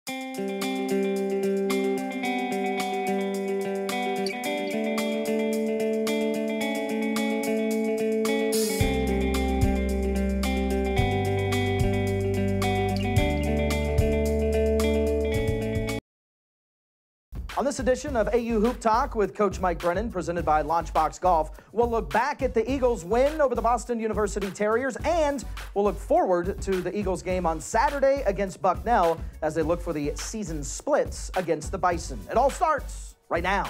On this edition of AU Hoop Talk with Coach Mike Brennan, presented by Launchbox Golf, we'll look back at the Eagles' win over the Boston University Terriers, and we'll look forward to the Eagles' game on Saturday against Bucknell as they look for the season splits against the Bison. It all starts right now.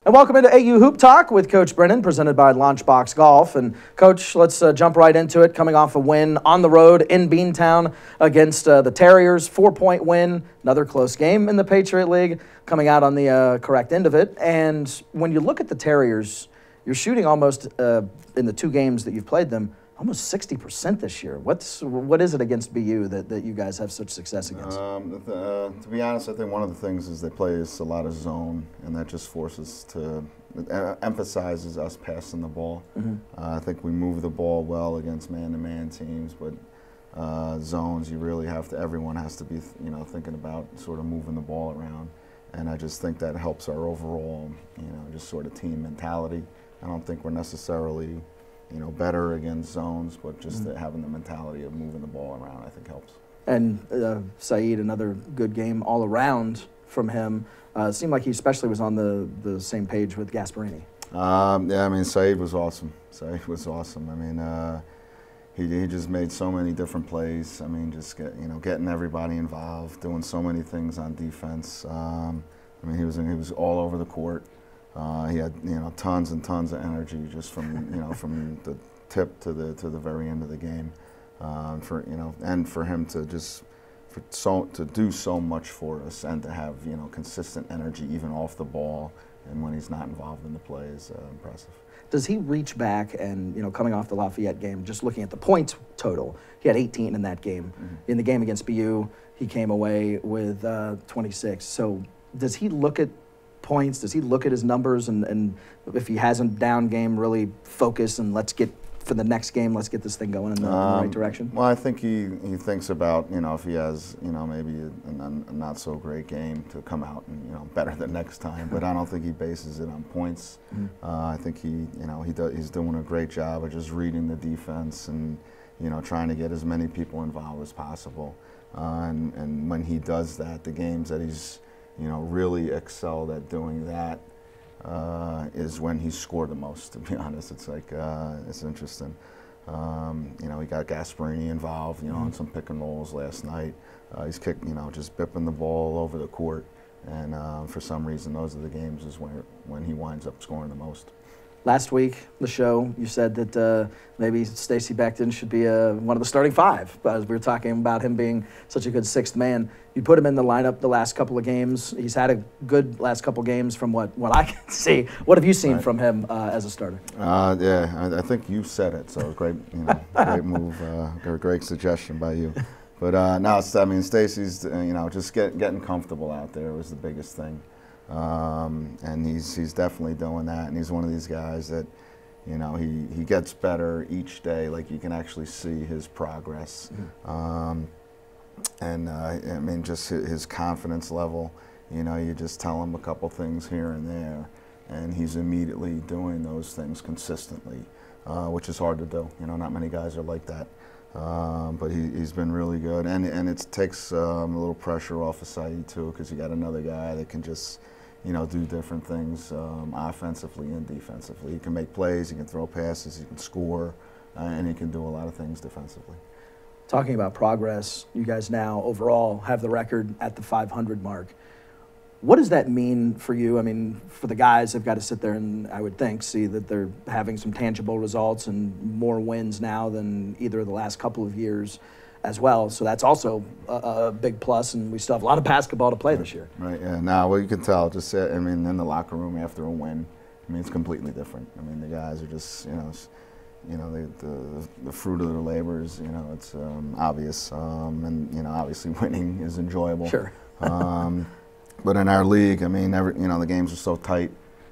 And welcome into AU Hoop Talk with Coach Brennan, presented by Launchbox Golf. And Coach, let's jump right into it. Coming off a win on the road in Beantown against the Terriers, 4-point win, another close game in the Patriot League, coming out on the correct end of it. And when you look at the Terriers, you're shooting almost, in the two games that you've played them, almost 60% this year. What is it against BU that you guys have such success against? To be honest, I think one of the things is they play us a lot of zone, and that just forces emphasizes us passing the ball. Mm-hmm. I think we move the ball well against man-to-man teams, but zones, you really have to. Everyone has to be, thinking about sort of moving the ball around, and I just think that helps our overall, just sort of team mentality. I don't think we're necessarily better against zones, but just having the mentality of moving the ball around, I think helps. And Saeed, another good game all around from him. It seemed like he especially was on the same page with Gasparini. Yeah, I mean, Saeed was awesome. Saeed was awesome. I mean, he just made so many different plays. I mean, just getting everybody involved, doing so many things on defense. I mean, he was all over the court. He had tons and tons of energy just from from the tip to the very end of the game, and for him to to do so much for us and to have consistent energy even off the ball and when he's not involved in the play is impressive. Does he reach back and coming off the Lafayette game, just looking at the points total, he had 18 in that game. Mm-hmm. In the game against BU, he came away with 26. So does he look at points? Does he look at his numbers and if he has a down game, really focus and let's get for the next game, let's get this thing going in the right direction? Well, I think he thinks about if he has maybe a not so great game to come out and better the next time, but I don't think he bases it on points. Mm-hmm. I think he's doing a great job of just reading the defense and trying to get as many people involved as possible. And when he does that, the games that he's really excelled at doing that is when he scored the most, to be honest. It's like, it's interesting. He got Gasparini involved, on some pick and rolls last night. He's kicked, just bipping the ball over the court. And for some reason, those are the games is when he winds up scoring the most. Last week, the show, you said that maybe Stacey Beckton should be one of the starting five. As we were talking about him being such a good sixth man, you put him in the lineup the last couple of games. He's had a good last couple of games from what I can see. What have you seen from him as a starter? Yeah, I think you said it. So great, great move, great suggestion by you. But no, I mean, Stacey's just getting comfortable out there was the biggest thing. And he's definitely doing that, and he's one of these guys that, he gets better each day. Like you can actually see his progress, and I mean just his confidence level. You just tell him a couple things here and there, and he's immediately doing those things consistently, which is hard to do. Not many guys are like that. But he's been really good, and it takes a little pressure off of Saeed too, because you got another guy that can just do different things offensively and defensively. He can make plays, he can throw passes, he can score, and he can do a lot of things defensively. Talking about progress, you guys now overall have the record at the 500 mark. What does that mean for you? I mean, for the guys, they've got to sit there and, I would think, see that they're having some tangible results and more wins now than either of the last couple of years as well. So that's also a big plus, and we still have a lot of basketball to play this year. Right, yeah. Now, well, you can tell, just, I mean, in the locker room after a win, I mean, it's completely different. I mean, the guys are just, you know, the fruit of their labors, you know, it's obvious, and you know, obviously winning is enjoyable. Sure. But in our league, I mean, you know, the games are so tight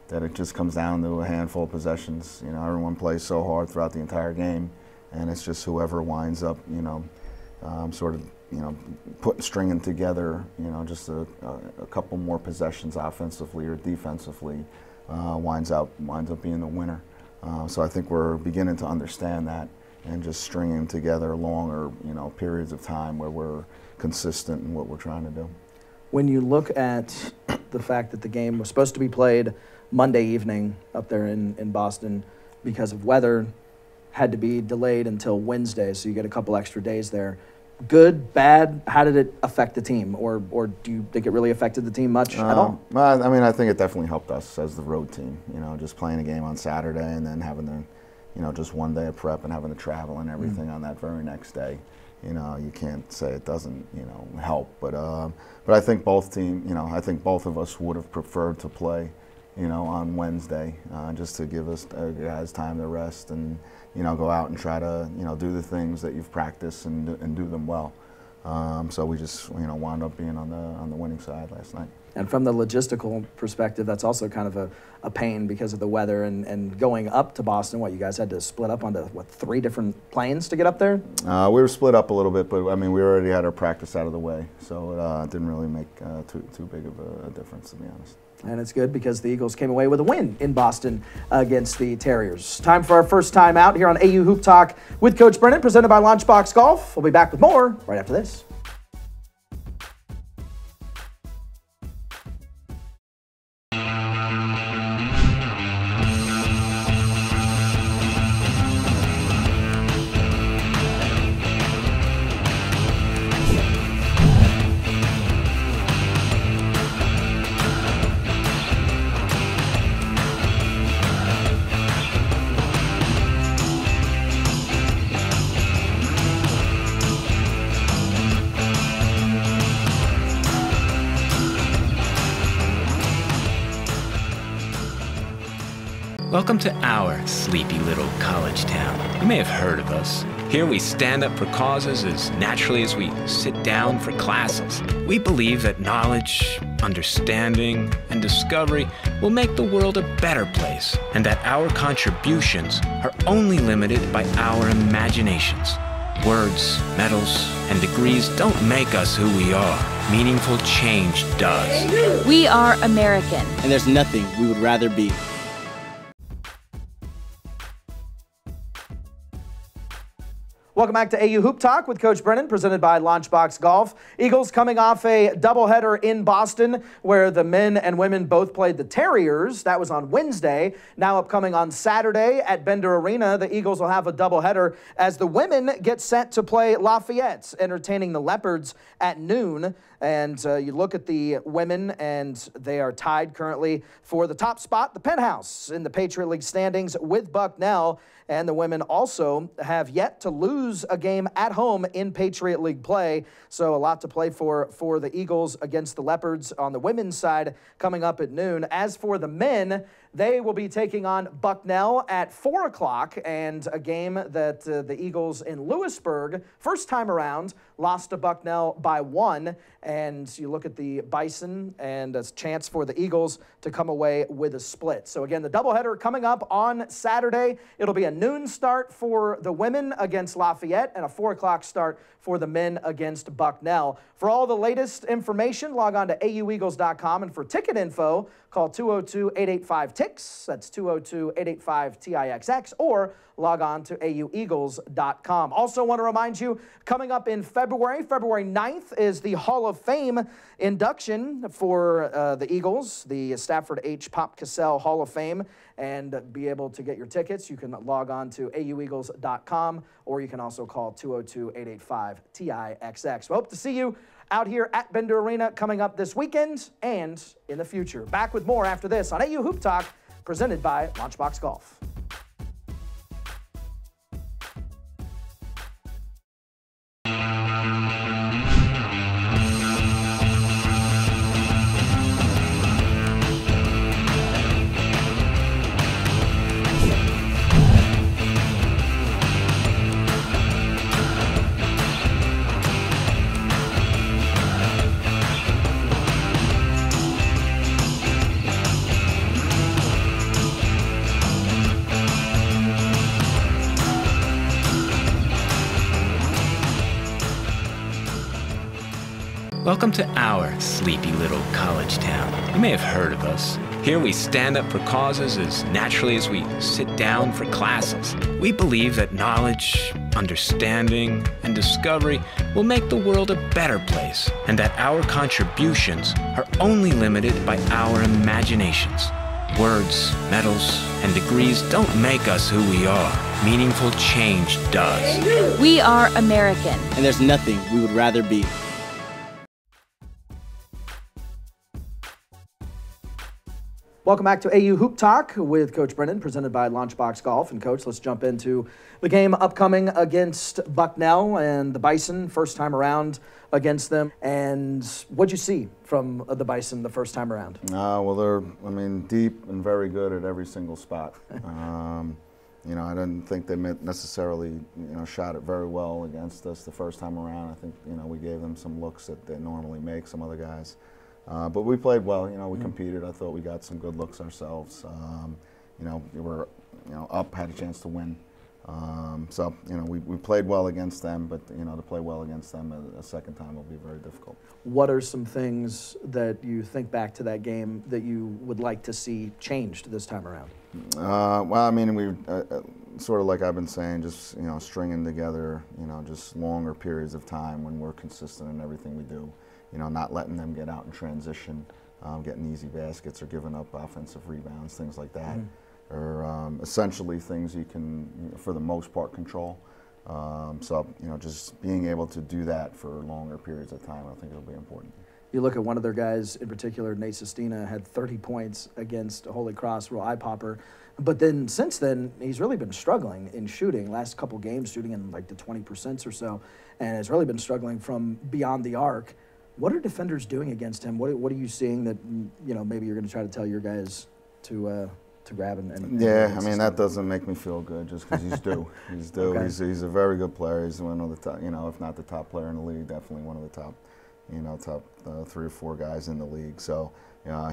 that it just comes down to a handful of possessions. You know, everyone plays so hard throughout the entire game, and it's just whoever winds up, you know, sort of, you know, stringing together, you know, just a couple more possessions offensively or defensively, winds up being the winner. So I think we're beginning to understand that, and just stringing together longer, you know, periods of time where we're consistent in what we're trying to do. When you look at the fact that the game was supposed to be played Monday evening up there in Boston, because of weather, had to be delayed until Wednesday, so you get a couple extra days there. Good, bad? How did it affect the team, or do you think it really affected the team much at all? Well, I mean, I think it definitely helped us as the road team. You know, just playing a game on Saturday and then having to, you know, just one day of prep and having to travel and everything on that very next day. You know, you can't say it doesn't, you know, help. But I think I think both of us would have preferred to play, you know, on Wednesday, just to give us guys time to rest and, you know, go out and try to, you know, do the things that you've practiced and do them well. So we just, you know, wound up being on the winning side last night. And from the logistical perspective, that's also kind of a pain because of the weather and going up to Boston. What, you guys had to split up onto, what, 3 different planes to get up there? We were split up a little bit, but I mean, we already had our practice out of the way, so it didn't really make too big of a difference, to be honest. And it's good because the Eagles came away with a win in Boston against the Terriers. Time for our first time out here on AU Hoop Talk with Coach Brennan, presented by Launchbox Golf. We'll be back with more right after this. Welcome to our sleepy little college town. You may have heard of us. Here we stand up for causes as naturally as we sit down for classes. We believe that knowledge, understanding, and discovery will make the world a better place, and that our contributions are only limited by our imaginations. Words, medals, and degrees don't make us who we are. Meaningful change does. We are American. And there's nothing we would rather be. Welcome back to AU Hoop Talk with Coach Brennan, presented by Launchbox Golf. Eagles coming off a doubleheader in Boston where the men and women both played the Terriers. That was on Wednesday. Now upcoming on Saturday at Bender Arena, the Eagles will have a doubleheader as the women get set to play Lafayette, entertaining the Leopards at noon. And you look at the women, and they are tied currently for the top spot, the penthouse in the Patriot League standings with Bucknell. And the women also have yet to lose a game at home in Patriot League play. So a lot to play for the Eagles against the Leopards on the women's side coming up at noon. As for the men, they will be taking on Bucknell at 4 o'clock, and a game that the Eagles in Lewisburg, first time around, lost to Bucknell by 1. And you look at the Bison, and a chance for the Eagles to come away with a split. So again, the doubleheader coming up on Saturday. It'll be a noon start for the women against Lafayette and a 4 o'clock start for the men against Bucknell. For all the latest information, log on to aueagles.com, and for ticket info, call 202-885-TIX. That's 202-885-TIXX, or log on to aueagles.com. Also want to remind you, coming up in February 9th, is the Hall of Fame induction for the Eagles, the Stafford H. Pop Cassell Hall of Fame, and be able to get your tickets. You can log on to aueagles.com, or you can also call 202-885-TIXX. We hope to see you out here at Bender Arena coming up this weekend and in the future. Back with more after this on AU Hoop Talk, presented by Launchbox Golf. Welcome to our sleepy little college town. You may have heard of us. Here we stand up for causes as naturally as we sit down for classes. We believe that knowledge, understanding, and discovery will make the world a better place, and that our contributions are only limited by our imaginations. Words, medals, and degrees don't make us who we are. Meaningful change does. We are American. And there's nothing we would rather be. Welcome back to AU Hoop Talk with Coach Brennan, presented by Launchbox Golf. And Coach, let's jump into the game upcoming against Bucknell and the Bison, first time around against them. And what'd you see from the Bison the first time around? Well, they're, deep and very good at every single spot. I didn't think they necessarily, shot it very well against us the first time around. I think, we gave them some looks that they normally make, some other guys. But we played well. We competed. I thought we got some good looks ourselves. We were, up, had a chance to win. We played well against them, but to play well against them a second time will be very difficult. What are some things that you think back to that game that you would like to see changed this time around? We sort of like I've been saying, just stringing together, just longer periods of time when we're consistent in everything we do. Not letting them get out in transition, getting easy baskets or giving up offensive rebounds, things like that. Or essentially things you can, for the most part, control. Just being able to do that for longer periods of time, I think it'll be important. You look at one of their guys in particular, Nate Sestina, had 30 points against Holy Cross, real eye popper. But then since then, he's really been struggling in shooting. Last couple games, shooting in like the 20% or so, and has really been struggling from beyond the arc. What are defenders doing against him? What are you seeing that maybe you're going to try to tell your guys to grab and yeah, that doesn't make me feel good just because he's due. He's due. Okay. He's a very good player. He's one of the top, if not the top player in the league, definitely one of the top, top 3 or 4 guys in the league. So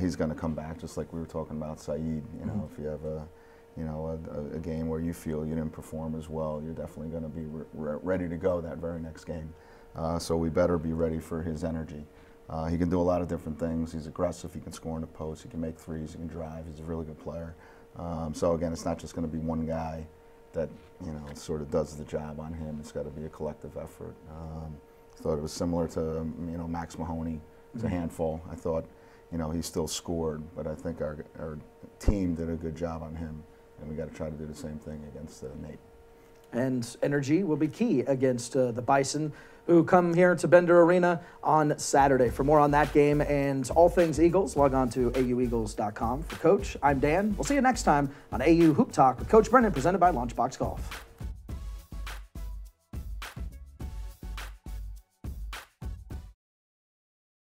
he's going to come back just like we were talking about Saeed. If you have a game where you feel you didn't perform as well, you're definitely going to be ready to go that very next game. So we better be ready for his energy. He can do a lot of different things. He's aggressive. He can score in the post. He can make threes. He can drive. He's a really good player. So again, it's not just going to be one guy that sort of does the job on him. It's got to be a collective effort. I thought it was similar to Max Mahoney. It's a handful. I thought he still scored, but I think our team did a good job on him, and we got to try to do the same thing against Nate. And energy will be key against the Bison, who come here to Bender Arena on Saturday. For more on that game and all things Eagles, log on to aueagles.com. For Coach, I'm Dan. We'll see you next time on AU Hoop Talk with Coach Brennan, presented by Launchbox Golf.